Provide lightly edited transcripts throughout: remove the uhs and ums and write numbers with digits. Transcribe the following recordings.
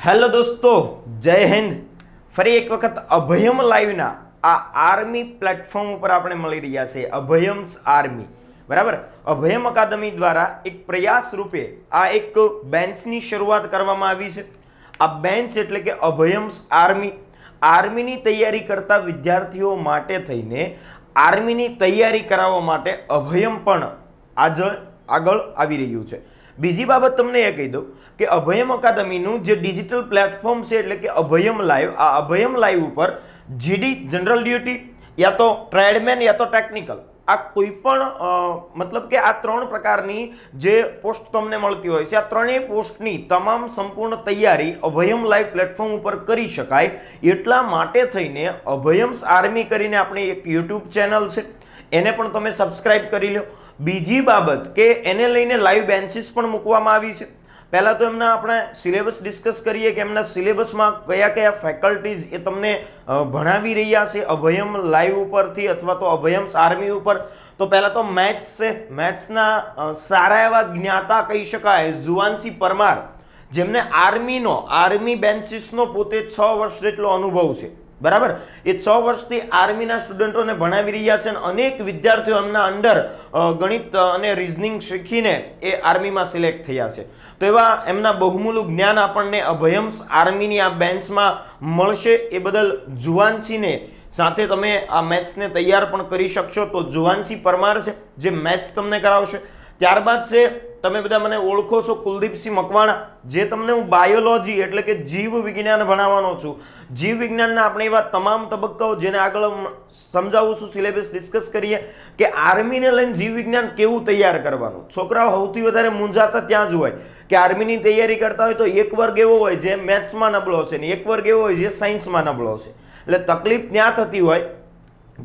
Hello दोस्तों, जय हिंद। फरी एक वखत अभयम लाइवना आ आर्मी प्लेटफॉर्म पर आपणे मળી રહ્યા છે। અભયમ્સ આર્મી બરાબર। અભયમ અકાદમી દ્વારા એક પ્રયાસ રૂપે આ એક બેન્ચની શરૂઆત કરવામાં આવી છે। આ બેન્ચ એટલે કે અભયમ્સ આર્મી આર્મીની તૈયારી કરતા વિદ્યાર્થીઓ માટે થઈને આર્મીની તૈયારી કરાવવા માટે અભયમ પણ આજે આગળ આવી રહ્યું છે। બીજી બાબત તમને એ કહી દઉં કે અભયમ અકાદમીનું જે ડિજિટલ પ્લેટફોર્મ છે એટલે કે અભયમ લાઈવ, આ અભયમ લાઈવ ઉપર જીડી જનરલ ડ્યુટી या तो ट्रेडमेन या तो टेक्निकल आ कोईपण मतलब के आ त्रण प्रकारनी जे पोस्ट तमने मळती होय छे आ त्रणेय पोस्टनी तमाम संपूर्ण तैयारी अभयम लाइव प्लेटफॉर्म पर करी शकाय एटला माटे थईने अभयम्स आर्मी करीने आपणे एक यूट्यूब चेनल छे एने पण तमे सब्सक्राइब करी लो। बीजी बाबत के एने लईने लाइव बेंचीस पण मूकवामां आवी छे। पहला तो एमना अपने सिलेबस डिस्कस करिए कि एमना सिलेबस में कया कया फेकल्टीज ए तमने भणावी रह्या छे अभयम लाइव उपरथी अथवा तो अभयम्स आर्मी उपर। तो पहला तो मैथ्स से मैथ्सना सारा एवा ज्ञाता कही शकाय जुवानसी परमार जेमने आर्मी बेंचीसनो पोते 6 वर्ष जेटलो अनुभव छे बराबर। ये 6 वर्षथी आर्मीना स्टुडंटोने भणावी रह्या छे। अनेक विद्यार्थीओ एमना अंडर गणित अने रीजनिंग शीखीने ए आर्मीमां सिलेक्ट थया छे। तो एवा एमना बहुमूलू ज्ञान आपणने अभयम्स आर्मीनी आ बेंचमां मळशे। ए बदल जुवानसीने साथे तमे आ मैथ्सने तैयार पण करी शकशो। तो जुवानसी परमार छे जे मैथ्स तमने करावशे। त्यारबाद छे तमे बधा मने ओळखो छो कुलदीपसिंह मकवाणा जे तमने हूँ बायोलॉजी एटले के जीव विज्ञान भणाववानो छुं। जीव विज्ञानना आपणे एवा तमाम तबक्काओ जेने आगळ समजावुं छुं, सिलेबस डिस्कस करीए के आर्मीने लईने जीव विज्ञान केवुं तैयार करवानुं। छोकराओ सौथी वधारे मूंझाता त्यां ज होय के आर्मीनी तैयारी करता होय तो एक वर्ग एवो होय जे मैथ्समां नबळो छे ने एक वर्ग एवो होय जे सायन्समां नबळो छे। એટલે તકલીફ ત્યાં થતી હોય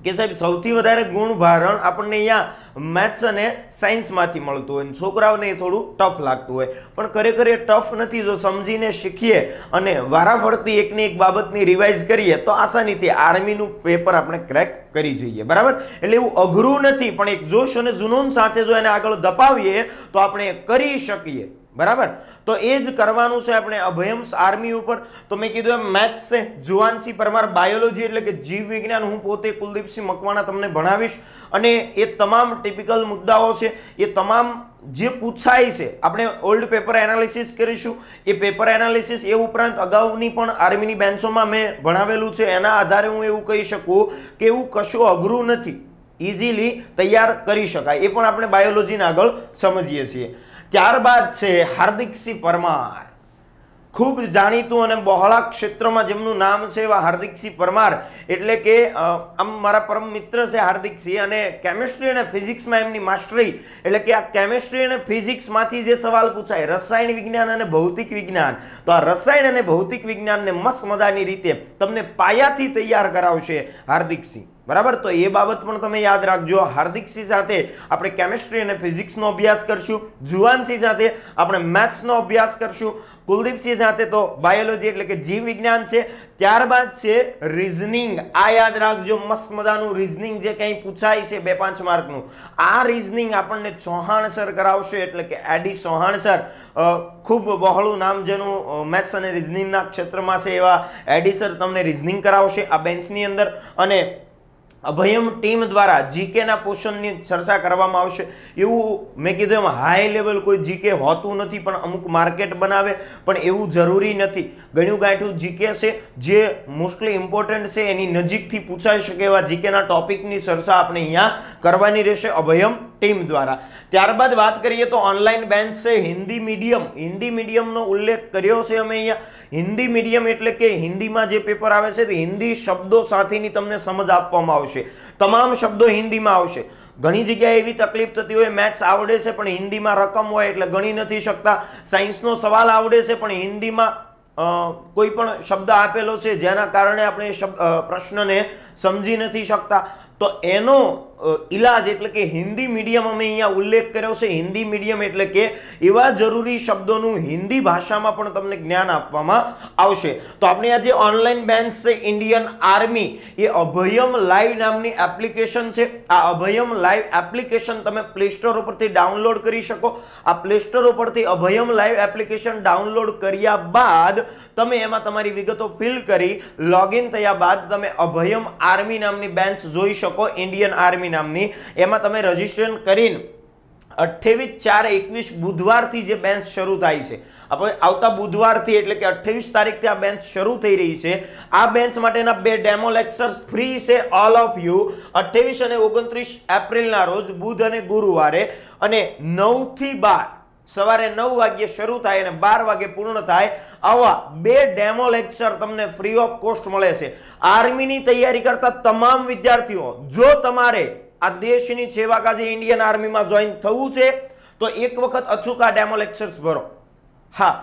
કે સાહેબ સૌથી વધારે ગુણ ભારણ આપણને અહીંયા મેથ્સ અને સાયન્સમાંથી મળતું હોય, છોકરાઓને થોડું ટફ લાગતું હોય, પણ ખરેખર એ ટફ નથી। જો સમજીને શીખીએ અને વારાફરતી એકની એક બાબતની રિવાઇઝ કરીએ તો આસાનીથી આર્મીનું પેપર આપણે ક્રેક કરી જઈએ બરાબર। એટલે એવું અઘરું નથી, પણ એક જોશ અને જુનૂન સાથે જો એને આગળ ધપાવીએ તો આપણે કરી શકીએ बराबर। तो एज करवानुं छे आपणे अभयम्स आर्मी उपर। तो मैं कीधुं एम मैथ्स से जुवानसी परमार बायोलॉजी एटले के जीव विज्ञान हूँ पोते कुलदीपसिंह मकवाणा तमने भणावीश अने ए तमाम टिपिकल मुद्दाओ छे ए तमाम जे पूछाय छे आपणे ओल्ड पेपर एनालिसिस करीशुं। ए पेपर एनालिसिस ए उपरांत अगाउनी पण आर्मीनी बेंचोमां मैं भणावेलुं छे एना आधारे हूँ एवुं कही शकું કે એવું કશું અઘરું નથી, इजीली तैयार करी शकाय। ए पण आपणे बायोलॉजीने आगळ समजीए छीए। त्यारबाद छे हार्दिकसिंह परमार, खूब जाणीतुं अने बहोळा क्षेत्रमां जेमनुं नाम छे एवा हार्दिकसिंह परमार एटले के आम मारा परम मित्र छे हार्दिकसिंह अने केमिस्ट्री अने फिजिक्समां एमनी मास्टरी एटले के आ केमिस्ट्री अने फिजिक्समांथी जे सवाल पूछाय रसायण विज्ञान अने भौतिक विज्ञान, तो आ रसायण अने भौतिक विज्ञानने मस्त मजानी रीते तमने पायाथी तैयार करावशे हार्दिकसिंह बराबर। तो ये बाबत पण तमे याद राखजो। हार्दिकसिंह साथे आपणे केमिस्ट्री अने फिजिक्सनो अभ्यास करशुं, जुवानसिंह साथे आपणे मैथ्सनो अभ्यास करशुं, कुलदीपसिंह साथे तो बायोलॉजी एटले के जीव विज्ञान छे। त्यारबाद छे रीजनिंग, आ याद राखजो मस्त मजानुं रीजनिंग जे कंई पूछाय छे 2-5 मार्कनुं आ रीजनिंग आपणने चौहाण सर करावशे एटले के एडी चौहाण सर खूब बहोळुं नाम जेनुं मैथ्स अने रीजनिंगना क्षेत्रमां छे एवा एडी सर तमने रीजनिंग करावशे आ बेंचनी अंदर। अने अभयम टीम द्वारा जीके ना पोर्शननी चर्चा करवामां आवशे। एवुं मैं कीधुं एम हाई लेवल कोई जीके होतुं नथी, पण अमुक मार्केट बनावे पण एवुं जरूरी नथी। घणुं गांठुं जीके छे जे मोस्टली इम्पोर्टન્ટ छे एनी नजीकथी पूछाई शके एवा जीकेना टॉपिकनी चर्चा आपणे अहींया करवानी रहेशे अभयम टीम द्वारा। त्यारबाद बात करिए तो ऑनलाइन बेंच से हिंदी मीडियमनो उल्लेख कर्यो छे अमे अहींया। हिंदी मीडियम एटले के हिंदीमां जे पेपर आवे छे ते हिंदी शब्दों साथेनी तमने समज आपवामां आवशे, तमाम शब्दों हिंदीमां आवशे। घणी जग्याए एवी तकलीफ थती होय मैथ्स आवडे छे पण हिंदीमां रकम होय एटले गणी नथी शकता, सायन्सनो सवाल आवडे छे पण हिंदीमां कोई पण शब्द आपेलो छे जेना कारणे आपणे प्रश्नने समजी नथी शकता। तो एनो इलाज એટલે કે હિન્દી મીડિયમ અમે અહીંયા ઉલ્લેખ કર્યો છે। હિન્દી મીડિયમ એટલે કે એવા જરૂરી શબ્દોનું હિન્દી ભાષામાં પણ તમને જ્ઞાન આપવામાં આવશે। તો આપણે આ જે ઓનલાઈન બેન્ચ છે ઇન્ડિયન આર્મી એ અભયમ લાઈવ નામની એપ્લિકેશન છે। આ અભયમ લાઈવ એપ્લિકેશન તમે પ્લે સ્ટોર ઉપરથી ડાઉનલોડ કરી શકો। આ પ્લે સ્ટોર ઉપરથી અભયમ લાઈવ એપ્લિકેશન ડાઉનલોડ કર્યા બાદ તમે એમાં તમારી વિગતો ફિલ કરી લોગિન થયા બાદ તમે અભયમ આર્મી નામની બેન્ચ જોઈ શકો। ઇન્ડિયન આર્મી નામની એમાં તમે રજીસ્ટ્રેશન કરીને 28/4/21 બુધવારથી જે બેન્ચ શરૂ થાય છે। આપણે આવતા બુધવારથી એટલે કે 28 તારીખથી આ બેન્ચ શરૂ થઈ રહી છે। આ બેન્ચ માટેના 2 ડેમો લેક્ચર્સ ફ્રી છે ઓલ ઓફ યુ 28 અને 29 એપ્રિલના રોજ બુધ અને ગુરુવારે અને 9 થી 12 સવારે 9 વાગ્યે શરૂ થાય અને 12 વાગે પૂર્ણ થાય આવા 2 ડેમો લેક્ચર તમને ફ્રી ઓફ કોસ્ટ મળે છે। આર્મીની તૈયારી કરતા તમામ વિદ્યાર્થીઓ જો તમારે આ દેશની સેવા કાજે ઇન્ડિયન આર્મીમાં જોઈન થવું છે તો એક વખત અચૂક આ ડેમો લેક્ચર્સ ભરો। હા,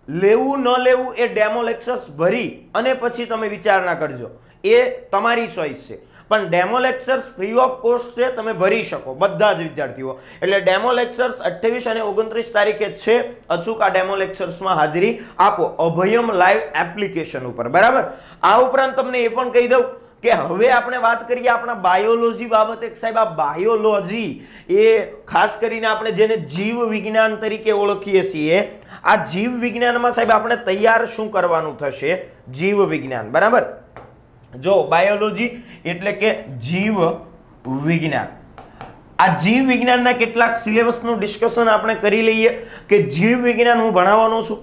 લેવું ન લેવું એ ડેમો લેક્ચર્સ ભરી અને પછી તમે વિચારણા કરજો, એ તમારી ચોઈસ છે। પણ demo lectures free of cost છે, તમે ભરી શકો બધા જ વિદ્યાર્થીઓ। એટલે ડેમો લેક્ચર્સ 28 અને 29 તારીખે છે। અચૂક આ ડેમો લેક્ચર્સમાં હાજરી આપો અભયમ લાઈવ એપ્લિકેશન ઉપર, બરાબર। આ ઉપરાંત તમને એ પણ કહી દઉં કે હવે આપણે વાત કરીએ આપણા બાયોલોજી બાબતે। સાહેબ, આ બાયોલોજી એ ખાસ કરીને આપણે જેને જીવ વિજ્ઞાન તરીકે ઓળખીએ છીએ, આ જીવ વિજ્ઞાનમાં સાહેબ આપણે તૈયાર શું કરવાનું થશે? જીવ વિજ્ઞાન, બરાબર। જો બાયોલોજી એટલે કે જીવ વિજ્ઞાન, આ જીવ વિજ્ઞાનના કેટલાક સિલેબસનું ડિસ્કશન આપણે કરી લઈએ કે જીવ વિજ્ઞાન હું ભણાવવાનો છું।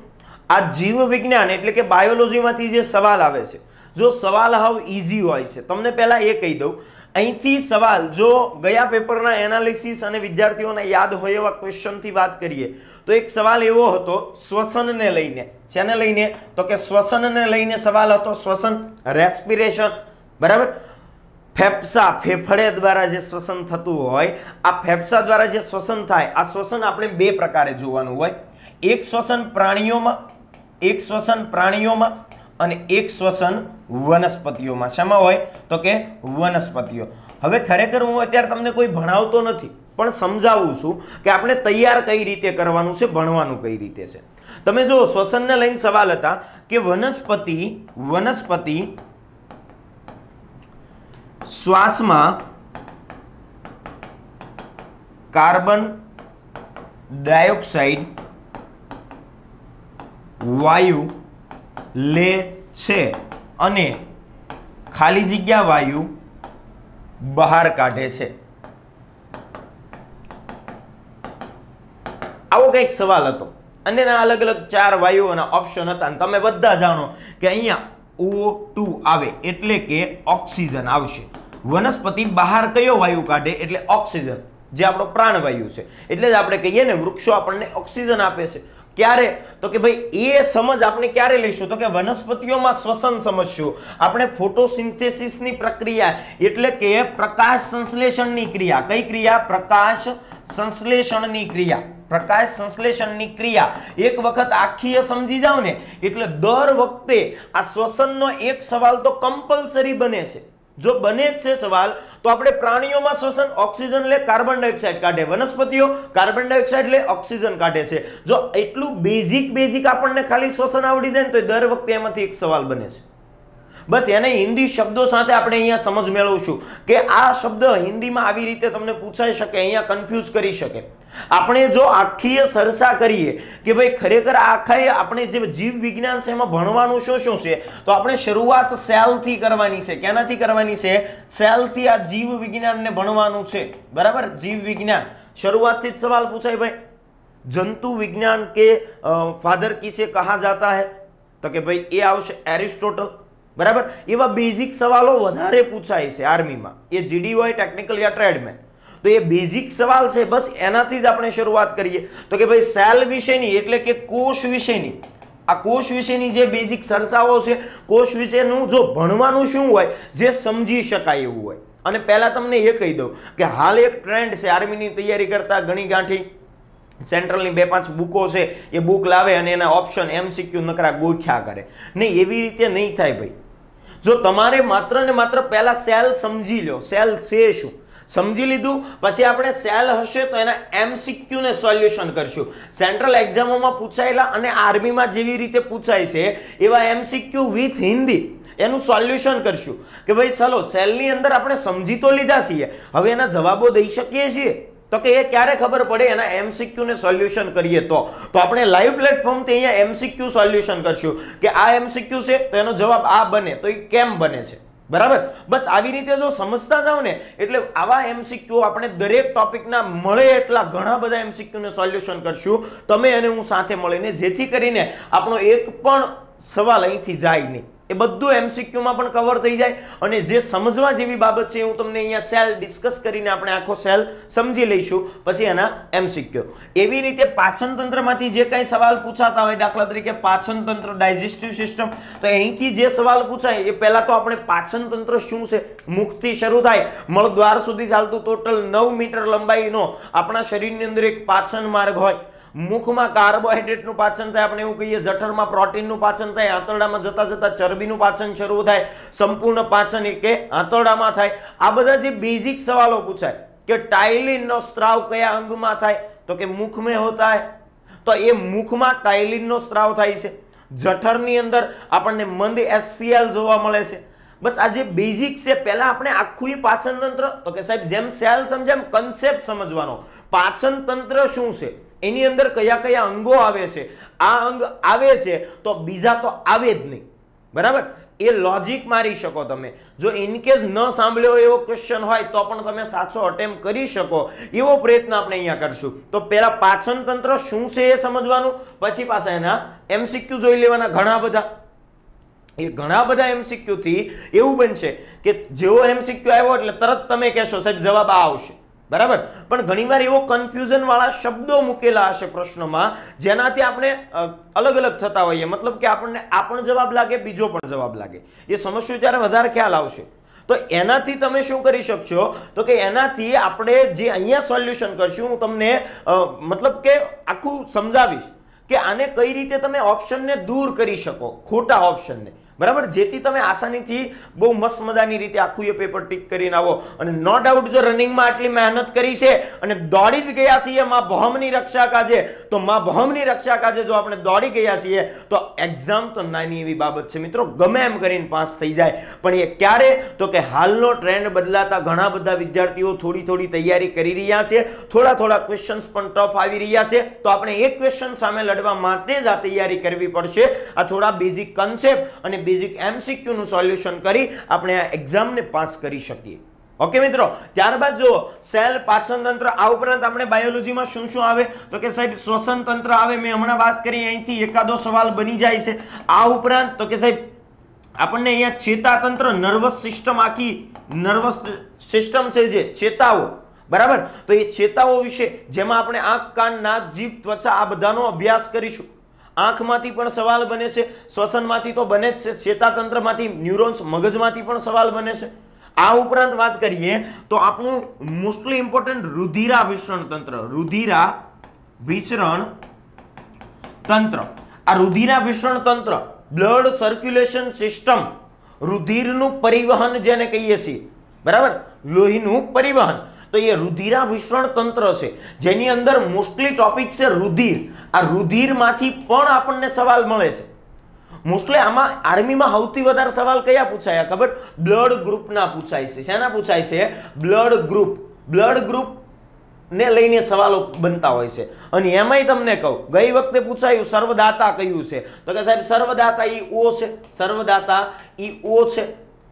આ જીવ વિજ્ઞાન એટલે કે બાયોલોજીમાંથી જે સવાલ આવે છે, જો સવાલ હાવ ઈઝી હોય છે, તમને પહેલા એ કહી દઉં, અહીંથી સવાલ જો ગયા પેપરના એનાલિસિસ અને વિદ્યાર્થીઓને યાદ હોય એવા ક્વેશ્ચનથી વાત કરીએ તો એક સવાલ એવો હતો શ્વસનને લઈને। શેને લઈને? તો કે શ્વસનને લઈને સવાલ હતો। શ્વસન, રેસ્પિરેશન, બરાબર। ફેફસા, ફેફડે દ્વારા જે શ્વસન થતું હોય, આ ફેફસા દ્વારા જે શ્વસન થાય, આ શ્વસન આપણે 2 પ્રકારે જોવાનું હોય। એક શ્વસન પ્રાણીઓમાં અને એક શ્વસન વનસ્પતિઓમાં। શામાં હોય? તો કે વનસ્પતિઓ। હવે ખરેખર હું અત્યારે તમને કોઈ ભણાવતો નથી, પણ સમજાવું છું કે આપણે તૈયાર કઈ રીતે કરવાનું છે, ભણવાનું કઈ રીતે છે। તમે જો શ્વસનને લઈને સવાલ હતા કે વનસ્પતિ શ્વાસમાં કાર્બન ડાયોક્સાઇડ વાયુ લે છે અને ખાલી જગ્યા વાયુ બહાર કાઢે છે। આવો કંઈક સવાલ હતો અને એના અલગ અલગ 4 વાયુઓના ઓપ્શન હતા અને તમે બધા જાણો કે અહીંયા O2 આવે એટલે કે ઓક્સિજન આવશે। વનસ્પતિ બહાર કયો વાયુ કાઢે? એટલે ઓક્સિજન, જે આપણો પ્રાણવાયુ છે। એટલે જ આપણે કહીએ ને વૃક્ષો આપણને ઓક્સિજન આપે છે। ક્યારે? તો કે ભાઈ એ સમજ આપણે ક્યારે લઈશું? તો કે વનસ્પતિઓમાં શ્વસન સમજશું આપણે। ફોટોસિન્થેસિસની પ્રક્રિયા એટલે કે પ્રકાશ સંશ્લેષણની ક્રિયા। કઈ ક્રિયા? પ્રકાશ સંશ્લેષણની ક્રિયા। પ્રકાશ સંશ્લેષણની ક્રિયા એક વખત આખી સમજી જાવ ને એટલે દર વખતે આ શ્વસનનો એક સવાલ તો કમ્પલસરી બને છે। જો બને જ છે સવાલ તો આપણે પ્રાણીઓમાં શ્વસન ઓક્સિજન લે કાર્બન ડાયોક્સાઇડ કાઢે, વનસ્પતિઓ કાર્બન ડાયોક્સાઇડ લે ઓક્સિજન કાઢે છે। જો એટલું બેઝિક આપણને ખાલી શ્વસન આવડી જાય ને તો દર વખતે એમાંથી એક સવાલ બને છે। બસ એને હિન્દી શબ્દો સાથે આપણે અહીંયા સમજ મેળવશું કે આ શબ્દ હિન્દીમાં આવી રીતે તમને પૂછાઈ શકે, અહીંયા કન્ફ્યુઝ કરી શકે। આપણે જો આખીય ચર્ચા કરીએ કે ભાઈ ખરેખર આખા આપણે જે જીવ વિજ્ઞાન છે એમાં ભણવાનું શું છે, તો આપણે શરૂઆત સેલથી કરવાની છે। કેનાથી કરવાની છે? સેલથી આ જીવ વિજ્ઞાનને ભણવાનું છે, બરાબર। જીવ વિજ્ઞાન શરૂઆતથી જ સવાલ પૂછાય ભાઈ જંતુ વિજ્ઞાન કે ફાધર કિસે કહા જાતા હૈ? તો કે ભાઈ એ આવશે એરિસ્ટોટલ, બરાબર। એવા બેઝિક સવાલો વધારે પૂછાય છે આર્મીમાં, એ જીડી હોય ટેકનિકલ યા ટ્રેડમેન, તો એ બેઝિક સવાલ છે। બસ એનાથી જ આપણે શરૂઆત કરીએ તો કે ભાઈ સેલ વિશેની એટલે કે કોષ વિશેની, આ કોષ વિશેની જે બેઝિક ચર્ચાઓ છે, કોષ વિશેનું જો ભણવાનું શું હોય જે સમજી શકાય એવું હોય। અને પહેલા તમને એ કહી દઉં કે હાલ એક ટ્રેન્ડ છે આર્મીની તૈયારી કરતા ઘણી ગાંઠી સેન્ટ્રલની 2-5 બુકો છે, એ બુક લાવે અને એના ઓપ્શન MCQ નકરા ગોખ્યા કરે। નહીં, એવી રીતે નહીં થાય ભાઈ। જો તમારે માત્ર ને માત્ર પહેલા સેલ સમજી લો, સેલ છે શું, સમજી લીધું. પછી આપણે સેલ હશે તો એના એમસીક્યુ ને સોલ્યુશન કરશું. સેન્ટ્રલ એક્ઝામોમાં પૂછાયેલા અને આર્મીમાં જેવી રીતે પૂછાય છે એવા એમસીક્યુ વિથ હિન્દી એનું સોલ્યુશન કરશું કે ભાઈ ચાલો સેલની અંદર આપણે સમજી તો લીધા છીએ, હવે એના જવાબો દઈ શકીએ છીએ. તો કે એ ક્યારે ખબર પડે? એના એમસીક્યુ ને સોલ્યુશન કરીએ તો આપણે લાઈવ પ્લેટફોર્મ થી અહીંયા એમસીક્યુ સોલ્યુશન કરશું કે આ એમસીક્યુ છે તો એનો જવાબ આ બને તો એ કેમ બને છે. બરાબર, બસ આવી રીતે જો સમજતા જાવ ને એટલે આવા એમસીક્યુ આપણે દરેક ટોપિકના મળે એટલા ઘણા બધા એમસીક્યુ ને સોલ્યુશન કરશું તમે અને હું સાથે મળીને, જેથી કરીને આપણો એક પણ સવાલ અહીંથી જાય નહીં. એ બધું એમસીક્યુ માં પણ કવર થઈ જાય અને જે સમજવા જેવી બાબત છે હું તમને અહીંયા સેલ ડિસ્કસ કરીને આપણે આખો સેલ સમજી લઈશું, પછી એના એમસીક્યુ. એવી રીતે પાચન તંત્રમાંથી જે કંઈ સવાલ પૂછાતા હોય, દાખલા તરીકે પાચન તંત્ર, ડાયજેસ્ટિવ સિસ્ટમ, તો અહીંથી જે સવાલ પૂછાય એ પહેલા તો આપણે પાચન તંત્ર શું છે, મુખથી શરૂ થાય મળદ્વાર સુધી ચાલતું ટોટલ 9 મીટર લંબાઈનો આપણા શરીરની અંદર એક પાચન માર્ગ હોય. મુખમાં કાર્બોહાઈડ્રેટનું પાચન થાય, આપણે એવું કહીએ, જઠરમાં પ્રોટીનનું પાચન થાય, આંતરડામાં જતા જતા ચરબીનું પાચન શરૂ થાય, સંપૂર્ણ પાચન એ આંતરડામાં થાય. આ બધા જે બેઝિક સવાલો પૂછાય કે ટાઇલિનનો સ્ત્રાવ કયા અંગમાં થાય, તો કે મુખ में होता है, તો એ મુખમાં ટાઇલિનનો સ્ત્રાવ થાય છે. જઠરની અંદર આપણને મંદ HCl જોવા મળે છે. બસ આ જે બેઝિક છે, પહેલા આપણે આખું પાચન તંત્ર, તો કે સાહેબ જેમ સેલ સમજે એમ કન્સેપ્ટ સમજવાનો. પાચન તંત્ર શું છે, એની અંદર કયા કયા અંગો આવે છે, આ અંગ આવે છે તો બીજા તો આવે જ નહીં. બરાબર, એ લોજિક મારી શકો તમે. જો ઇનકેસ ન સાંભળ્યો એવો ક્વેશ્ચન હોય તો પણ તમે સાચો અટેમ્પ કરી શકો એવો પ્રયત્ન આપણે અહીંયા કરશું. તો પહેલા પાચન તંત્ર શું છે એ સમજવાનું, પછી પાછા એના એમસીક્યુ જોઈ લેવાના ઘણા બધા. એ ઘણા બધા એમસીક્યુ થી એવું બનશે કે જેવો એમસીક્યુ આવ્યો એટલે તરત તમે કહેશો સાહેબ જવાબ આ આવશે. બરાબર, પણ ઘણીવાર એવો કન્ફ્યુઝન વાળા શબ્દો મૂકેલા હશે પ્રશ્નમાં જેનાથી આપણે અલગ અલગ થતા હોઈએ, મતલબ કે આપણને આ પણ જવાબ લાગે, બીજો પણ જવાબ લાગે. એ સમજશું ત્યારે વધારે ખ્યાલ આવશે. તો એનાથી તમે શું કરી શકશો, તો કે એનાથી આપણે જે અહીંયા સોલ્યુશન કરશું, હું તમને મતલબ કે આખું સમજાવીશ કે આને કઈ રીતે તમે ઓપ્શનને દૂર કરી શકો, ખોટા ઓપ્શનને. બરાબર, જેથી તમે આસાનીથી બહુ મસ્ત મજાની રીતે આખું એ પેપર ટીક કરીને આવો. અને નો ડાઉટ જો રનિંગમાં આટલી મહેનત કરી છે અને દોડી જ ગયા છીએ માં ભૌમની રક્ષા કાજે, તો માં ભૌમની રક્ષા કાજે જો આપણે દોડી ગયા છીએ તો એક્ઝામ તો નાની એવી બાબત છે મિત્રો, ગમે એમ કરીને પાસ થઈ જાય. પણ એ ક્યારે, તો કે હાલનો ટ્રેન્ડ બદલાતા ઘણા બધા વિદ્યાર્થીઓ થોડી થોડી તૈયારી કરી રહ્યા છે, થોડા થોડા ક્વેશ્ચન્સ પણ ટફ આવી રહ્યા છે, તો આપણે એક ક્વેશ્ચન સામે લડવા માટે જ આ તૈયારી કરવી પડશે. આ થોડા બેઝિક કન્સેપ્ટ અને બેઝિક એમસીક્યુ નું સોલ્યુશન કરી આપણે આ એક્ઝામને પાસ કરી શકીએ. ઓકે મિત્રો, ત્યારબાદ જો સેલ, પાચન તંત્ર, આ ઉપરાંત આપણે બાયોલોજીમાં શું શું આવે, તો કે સાહેબ શ્વસન તંત્ર આવે, મેં હમણાં વાત કરી, અહીંથી એકાદો સવાલ બની જાય છે. આ ઉપરાંત તો કે સાહેબ આપણને અહીંયા ચેતાતંત્ર, નર્વસ સિસ્ટમ, આખી નર્વસ સિસ્ટમ છે જે ચેતાઓ, બરાબર, તો એ ચેતાઓ વિશે જેમાં આપણે આંખ, કાન, નાક, જીભ, ત્વચા આ બધાનો અભ્યાસ કરીશું. આંખમાંથી પણ સવાલ બને છે, શ્વસનમાંથી તો બને જ છે, ચેતાતંત્રમાંથી, ન્યુરોન્સ, મગજમાંથી પણ સવાલ બને છે. આ ઉપરાંત વાત કરીએ તો આપણું મોસ્ટલી ઇમ્પોર્ટન્ટ રુધિરાભિસરણ તંત્ર, રુધિરાભિસરણ તંત્ર. આ રુધિરાભિસરણ તંત્ર, બ્લડ સર્ક્યુલેશન સિસ્ટમ, રુધિરનું પરિવહન જેને કહીએ છીએ, બરાબર, લોહીનું પરિવહન, તો એ રુધિરાભિસરણ તંત્ર છે જેની અંદર મોસ્ટલી ટોપિક છે રુધિર. આ રુધિરમાંથી પણ આપણને સવાલ મળે છે. મોસ્ટલી આમાં આર્મીમાં સૌથી વધારે સવાલ કયા પૂછાયા ખબર? બ્લડ ગ્રુપના પૂછાય છે. શેના પૂછાય છે? Blood group. બ્લડ ગ્રુપ ને લઈને સવાલો બનતા હોય છે. અને એમાંય તમને કહું, ગઈ વખતે પૂછાયું સર્વદાતા કયું છે, તો કે સાહેબ સર્વદાતા ઈ ઓ છે, સર્વદાતા ઈ ઓ છે.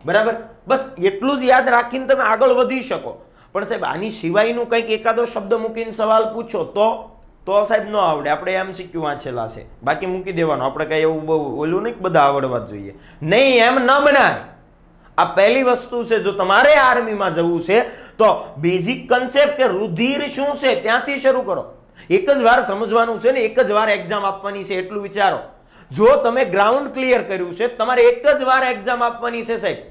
બરાબર, બસ એટલું જ યાદ રાખીને તમે આગળ વધી શકો. પણ સાહેબ આની સિવાયનું કંઈક એકાદો શબ્દ મૂકીને સવાલ પૂછો તો સાહેબ ન આવડે. આપણે એમસીક્યુ વાંચેલા છે, બાકી મૂકી દેવાનું. આપણે કઈ એવું બહુ ઓલું નહીં, બધા આવડવા જોઈએ નહીં, એમ ન બનાય. આ પહેલી વસ્તુ છે. જો તમારે આર્મીમાં જવું છે તો બેઝિક કન્સેપ્ટ કે રુધિર શું છે ત્યાંથી શરૂ કરો. એક જ વાર સમજવાનું છે ને એક જ વાર એક્ઝામ આપવાની છે એટલું વિચારો. જો તમે ગ્રાઉન્ડ ક્લિયર કર્યું છે, તમારે એક જ વાર એક્ઝામ આપવાની છે સાહેબ.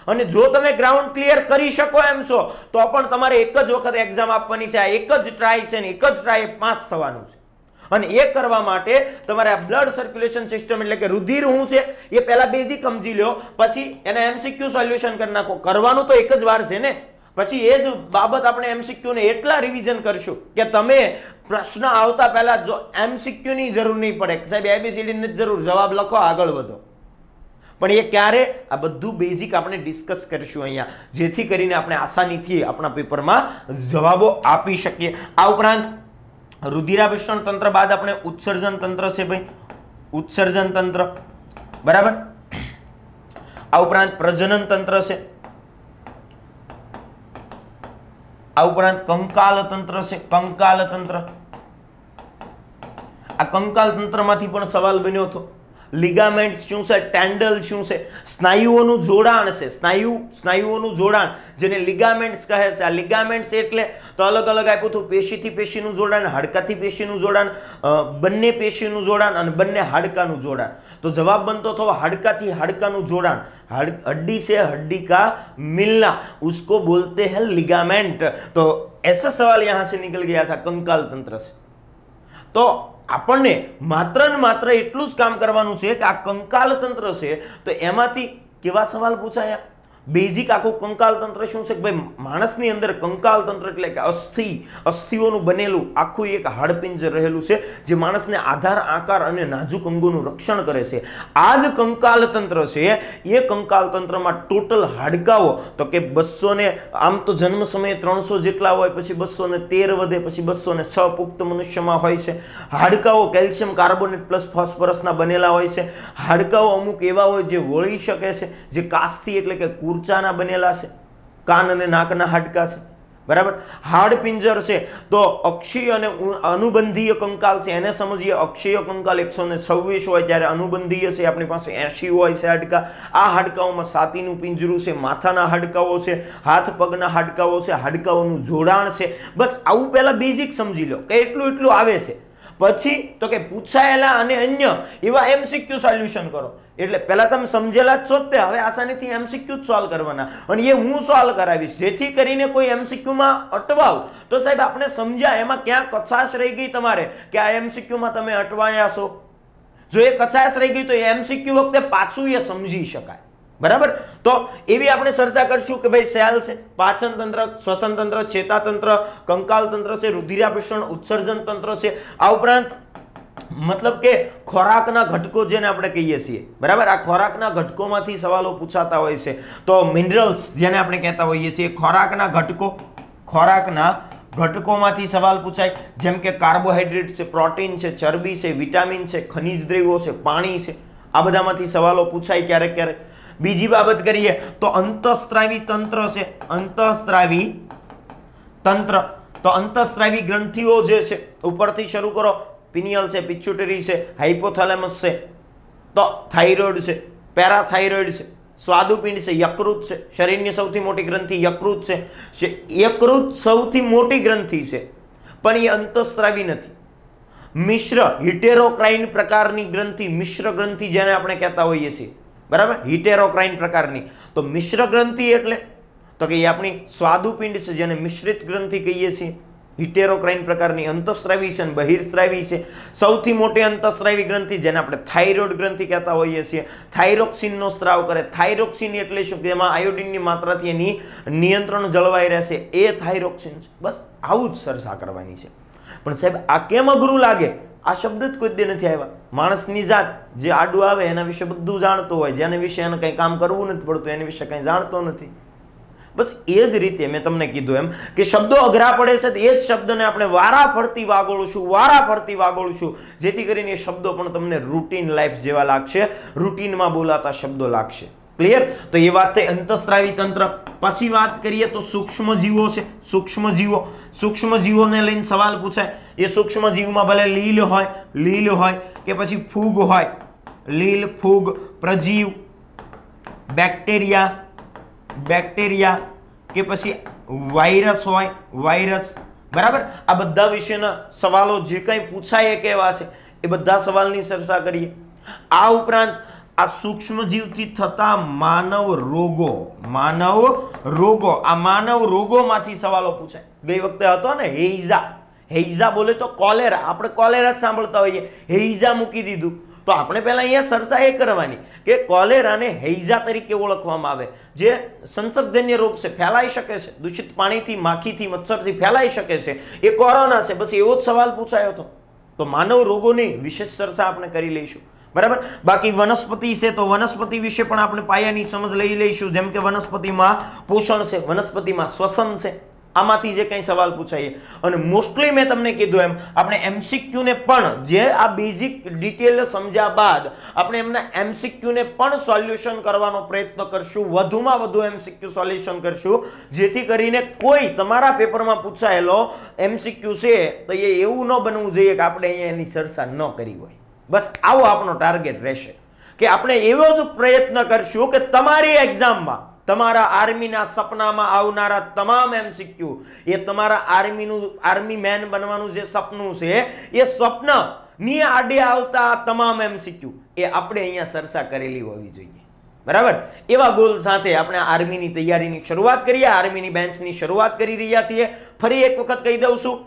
અને જો તમે ગ્રાઉન્ડ ક્લિયર કરી શકો એમ છો તો પણ તમારે એક જ વખત એક્ઝામ આપવાની છે. આ એક જ ટ્રાય છે ને એક જ ટ્રાય પાસ થવાનું છે. અને એ કરવા માટે તમારે આ બ્લડ સર્ક્યુલેશન સિસ્ટમ એટલે કે રુધિર શું છે એ પહેલા બેઝિક સમજી લો, પછી એના એમસીક્યુ સોલ્યુશન કરી નાખો. કરવાનું તો એક જ વાર છે ને, પછી એ જ બાબત આપણે એમસીક્યુ ને એટલા રિવિઝન કરશું કે તમે પ્રશ્ન આવતા પહેલા જો એમસીક્યુ ની જરૂર નહીં પડે સાહેબ એબીસીડી ની જરૂર, જવાબ લખો આગળ વધો. પણ એ ક્યારે? આ બધું બેઝિક આપણે ડિસ્કસ કરીશું અહીંયા, જેથી કરીને આપણે આસાનીથી આપણા પેપરમાં જવાબો આપી શકીએ. આ ઉપરાંત રુધિરાભિસરણ તંત્ર બાદ આપણે ઉત્સર્જન તંત્ર છે ભાઈ, ઉત્સર્જન તંત્ર, બરાબર. આ ઉપરાંત પ્રજનન તંત્ર છે, આ ઉપરાંત કંકાલ તંત્ર છે, કંકાલ તંત્ર. આ કંકાલ તંત્રમાંથી પણ સવાલ બન્યો હતો. લિગામેન્ટ્સ શું છે, ટેન્ડલ શું છે, સ્નાયુઓનું જોડાણ છે, સ્નાયુઓનું જોડાણ જેને લિગામેન્ટ્સ કહે છે. આ લિગામેન્ટ્સ એટલે તો અલગ અલગ આપ્યું હતું, પેશીથી પેશીનું જોડાણ, હાડકાથી પેશીનું જોડાણ, બંને પેશીનું જોડાણ અને બંને હાડકાનું જોડાણ. તો જવાબ બનતો હતો हाडकाથી हाडकाનું જોડાણ. हड्डी से हड्डी का मिलना उसको बोलते हैं लिगामेंट. तो ऐसा सवाल यहां से निकल गया था कंकाल तंत्र से. तो આપણને માત્ર ને માત્ર એટલું જ કામ કરવાનું છે કે આ કંકાલ તંત્ર છે તો એમાંથી કેવા સવાલ પૂછાયા. બેઝિક આખું કંકાલ તંત્ર શું છે કે ભાઈ માણસની અંદર કંકાલ તંત્ર એટલે કે અસ્થિઓનું બનેલું આખું એક હાડપિંજર રહેલું છે જે માણસને આધાર, આકાર અને નાજુક અંગોનું રક્ષણ કરે છે. આ જ કંકાલ તંત્ર છે. એ કંકાલ તંત્રમાં ટોટલ હાડકાઓ તો કે 200 ને આમ તો જન્મ સમયે 300 જેટલા હોય, પછી 213 વધે, પછી 206 પુખ્ત મનુષ્યમાં હોય છે. હાડકાઓ કેલ્શિયમ કાર્બોનેટ પ્લસ ફોસ્ફરસના બનેલા હોય છે. હાડકાઓ અમુક એવા હોય જે વળી શકે છે, જે કાસ્થી એટલે કે કુર્ચાના બનેલા છે, કાન અને નાકના હાડકા છે, બરાબર. હાડપિંજર છે તો અક્ષીય અને અનુબંધીય કંકાલ છે, એને સમજીએ. અક્ષીય કંકાલ 126 હોય જ્યારે અનુબંધીય છે આપણી પાસે 80 હોય છે હાડકા. આ હાડકાઓમાં છાતીનું પિંજરું છે, માથાના હાડકાઓ છે, હાથ પગના હાડકાઓ છે, હાડકાઓનું જોડાણ છે. બસ આવું પહેલા બેઝિક સમજી લો કે એટલું આવે છે. પછી તો કે પૂછાયેલા અને અન્ય એવા એમસીક્યુ સોલ્યુશન કરો. એટલે પહેલા તમે સમજેલા જ છો તે, હવે આસાનીથી એમસીક્યુ જ સોલ્વ કરવાના અને એ હું સોલ્વ કરાવીશ, જેથી કરીને કોઈ એમસીક્યુમાં અટવાવ તો સાહેબ આપણે સમજ્યા એમાં ક્યાં કચાશ રહી ગઈ તમારે કે આ એમસીક્યુમાં તમે અટવાયા છો. જો એ કચાશ રહી ગઈ તો એ એમસીક્યુ વખતે પાછું એ સમજી શકાય, બરાબર. તો એવી આપણે ચર્ચા કરશું કે ભાઈ સેલ છે, પાચન તંત્ર, શ્વસન તંત્ર, ચેતાતંત્ર, કંકાલ તંત્ર છે, રુધિરાભિસરણ, ઉત્સર્જન તંત્ર છે. આ ઉપરાંત મતલબ કે ખોરાકના ઘટકો જેને આપણે કહીએ છીએ, બરાબર. આ ખોરાકના ઘટકોમાંથી સવાલો પૂછાતા હોય છે. તો મિનરલ્સ જેને આપણે કહેતા હોઈએ છીએ, ખોરાકના ઘટકોમાંથી સવાલ પૂછાય, જેમ કે કાર્બોહાઈડ્રેટ છે, પ્રોટીન છે, ચરબી છે, વિટામિન છે, ખનિજ દ્રવ્યો છે, પાણી છે. આ બધામાંથી સવાલો પૂછાય ક્યારેક ક્યારેક. બીજી બાબત કરીએ તો અંતઃસ્ત્રાવી તંત્ર છે, અંતઃસ્ત્રાવી તંત્ર. તો અંતઃસ્ત્રાવી ગ્રંથિઓ જે છે ઉપરથી શરૂ કરો, પિનિયલ છે, પિચ્યુટરી છે, હાઇપોથેલેમસ છે, તો થાઇરોઇડ છે, પેરાથાઇરોઇડ છે, સ્વાદુપિંડ છે, યકૃત છે. શરીરની સૌથી મોટી ગ્રંથિ યકૃત છે. યકૃત સૌથી મોટી ગ્રંથિ છે પણ એ અંતઃસ્ત્રાવી નથી. મિશ્ર હિટેરોક્રાઇન પ્રકારની ગ્રંથિ, મિશ્ર ગ્રંથિ જેને આપણે કહેતા હોઈએ છીએ, બરાબર, હિટેરોક્રાઇન પ્રકારની. તો મિશ્ર ગ્રંથિ એટલે તો કે એ આપણી સ્વાદુપિંડ છે જેને મિશ્રિત ગ્રંથિ કહીએ છીએ. હિટેરોક્રાઇન પ્રકારની અંતઃસ્ત્રાવી છે અને બહિર્સ્ત્રાવી છે. સૌથી મોટી અંતઃસ્ત્રાવી ગ્રંથિ જેને આપણે થાઇરોઇડ ગ્રંથિ કહેતા હોઈએ છીએ. થાઇરોક્સિનનો સ્ત્રાવ કરે. થાઇરોક્સિન એટલે શું કે એમાં આયોડિનની માત્રાથી એની નિયંત્રણ જળવાઈ રહેશે, એ થાઇરોક્સિન છે. બસ આવું જ ચર્ચા કરવાની છે. પણ સાહેબ આ કેમ અઘરું લાગે? આ શબ્દ જ કોઈ દે નથી આવ્યા. માણસની જાત જે આડું આવે એના વિશે બધું જાણતો હોય, જેના વિશે એને કંઈ કામ કરવું નથી પડતું એના વિશે કંઈ જાણતો નથી. બસ એ જ રીતે મેં તમને કીધું એમ કે શબ્દો અઘરા પડે છે તો એ જ શબ્દને આપણે વારાફરતી વાગોળશું, જેથી કરીને એ શબ્દો પણ તમને રૂટીન લાઈફ જેવા લાગશે, રૂટીનમાં બોલાતા શબ્દો લાગશે. ક્લિયર? તો એ વાત થઈ અંતઃસ્ત્રાવી તંત્ર. પછી વાત કરીએ તો સૂક્ષ્મજીવો છે. સૂક્ષ્મજીવોને લઈને સવાલ પૂછાય. એ સૂક્ષ્મજીવમાં ભલે લીલ હોય કે પછી ફૂગ હોય, લીલ, ફૂગ, પ્રજીવ, બેક્ટેરિયા કે પછી વાયરસ હોય, બરાબર. આ બધા વિશેના સવાલો જે કંઈ પૂછાય એ કેવા છે એ બધા સવાલની ચર્ચા કરીએ. આ ઉપરાંત આ સૂક્ષ્મજીવથી થતા માનવ રોગોમાંથી સવાલો પૂછાય. ગઈ વખતે હતો ને હેઇઝા બોલે તો કોલેરા, આપણે કોલેરા જ સાંભળતા હોઈએ, હેઇઝા મૂકી દીધું. તો આપણે પહેલા અહીંયા ચર્ચા એ કરવાની કે કોલેરાને હૈજા તરીકે ઓળખવામાં આવે, જે સંસર્ગજન્ય રોગ છે, ફેલાઈ શકે છે, દૂષિત પાણીથી, માખીથી, મચ્છરથી ફેલાઈ શકે છે, એ કોરોના છે. બસ એવો જ સવાલ પૂછાયો હતો. તો માનવ રોગોની વિશેષ ચર્ચા આપણે કરી લઈશું, બરાબર. બાકી વનસ્પતિ છે તો વનસ્પતિ વિશે પણ આપણે પાયાની સમજ લઈ લઈશું. જેમ કે વનસ્પતિમાં પોષણ છે, વનસ્પતિમાં શ્વસન છે, આમાંથી જે કંઈ સવાલ પૂછાય. અને મોસ્ટલી મેં તમને કીધું એમ આપણે MCQ ને પણ, જે આ બેઝિક ડિટેલ સમજ્યા બાદ આપણે એમના MCQ ને પણ સોલ્યુશન કરવાનો પ્રયત્ન કરશું, વધુમાં વધુ MCQ સોલ્યુશન કરશું, જેથી કરીને કોઈ તમારા પેપરમાં પૂછાયેલો MCQ છે તો એ એવું ન બનવું જોઈએ કે આપણે અહીંયા એની ચર્ચા ન કરી હોય. બસ આવો આપણો ટાર્ગેટ રહેશે કે આપણે એવો જ પ્રયત્ન કરશું કે તમારી એક્ઝામમાં તમારા આર્મીના સપનામાં આવનારા તમામ MCQ, એ તમારા આર્મી મેન બનવાનું જે સપનું છે, એ સ્વપ્નની આડે આવતા તમામ MCQ એ આપણે અહીંયા ચર્ચા કરેલી હોવી જોઈએ, બરાબર. એવા ગોલ સાથે આપણે આર્મીની તૈયારીની શરૂઆત કરીએ, આર્મીની બેન્ચની શરૂઆત કરી રહ્યા છીએ. ફરી એક વખત કહી દઉં છું,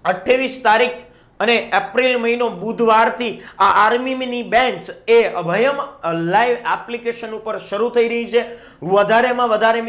28 તારીખ અને એપ્રિલ મહિનો બુધવારથી આ આર્મીની બેન્ચ એ અભયમ લાઈવ એપ્લિકેશન ઉપર શરૂ થઈ રહી છે. વધારેમાં વધારે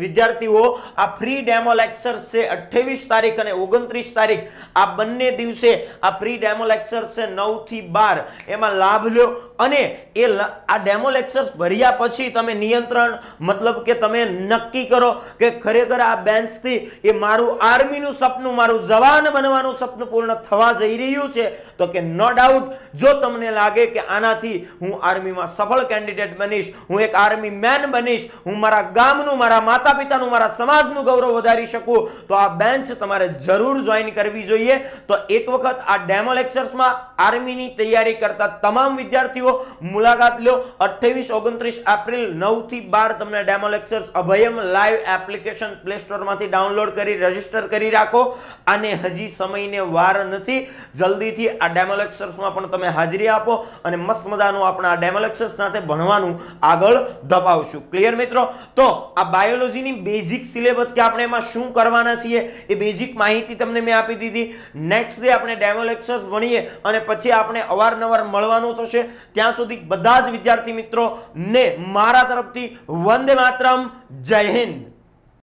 વિદ્યાર્થીઓ આ ફ્રી ડેમો લેક્ચર્સ છે 28 તારીખ અને 29 તારીખ, આ બંને દિવસે આ ફ્રી ડેમો લેક્ચર્સ છે 9 થી 12, એમાં લાભ લો. અને એ આ ડેમો લેક્ચર્સ ભર્યા પછી તમે નિયંત્રણ, મતલબ કે તમે નક્કી કરો કે ખરેખર આ બેન્ચથી એ મારું આર્મીનું સપનું, મારું જવાન બનવાનું સપનું પૂર્ણ થવા જઈ રહ્યું છે. તો કે નો ડાઉટ, જો તમને લાગે કે આનાથી હું આર્મીમાં સફળ કેન્ડિડેટ બનીશ, હું એક આર્મી મેન બનીશ, હું મારા ગામનું, મારા માતા પિતાનું, મારા સમાજનું ગૌરવ વધારી શકું, તો આ બેન્ચ તમારે જરૂર જોઈન કરવી જોઈએ. તો એક વખત આ ડેમો લેક્ચર્સમાં આર્મીની તૈયારી કરતા તમામ વિદ્યાર્થીઓ મુલાકાત લો. 28, 29 એપ્રિલ 9 થી 12 તમને demo lectures Abhayam live application play store માંથી ડાઉનલોડ કરી રજીસ્ટર કરી રાખો. અને હજી સમયને વાર નથી, જલ્દીથી આ ડેમો લેક્ચર્સમાં પણ તમે હાજરી આપો અને મસ્ત મજાનું આપણે આ ડેમો લેક્ચર્સ સાથે ભણવાનું આગળ ધપાવશું. ક્લિયર મિત્રો? તો આ બાયોલોજીની બેઝિક સિલેબસ કે આપણે એમાં શું કરવાના છીએ એ બેઝિક માહિતી તમને મેં આપી દીધી. નેક્સ્ટ ડે આપણે ડેમો લેક્ચર્સ ભણીએ અને પછી આપણે અવારનવાર મળવાનું થશે. ત્યાં સુધી બધા જ વિદ્યાર્થી મિત્રો ને મારા તરફથી વંદે માતરમ, જય હિન્દ.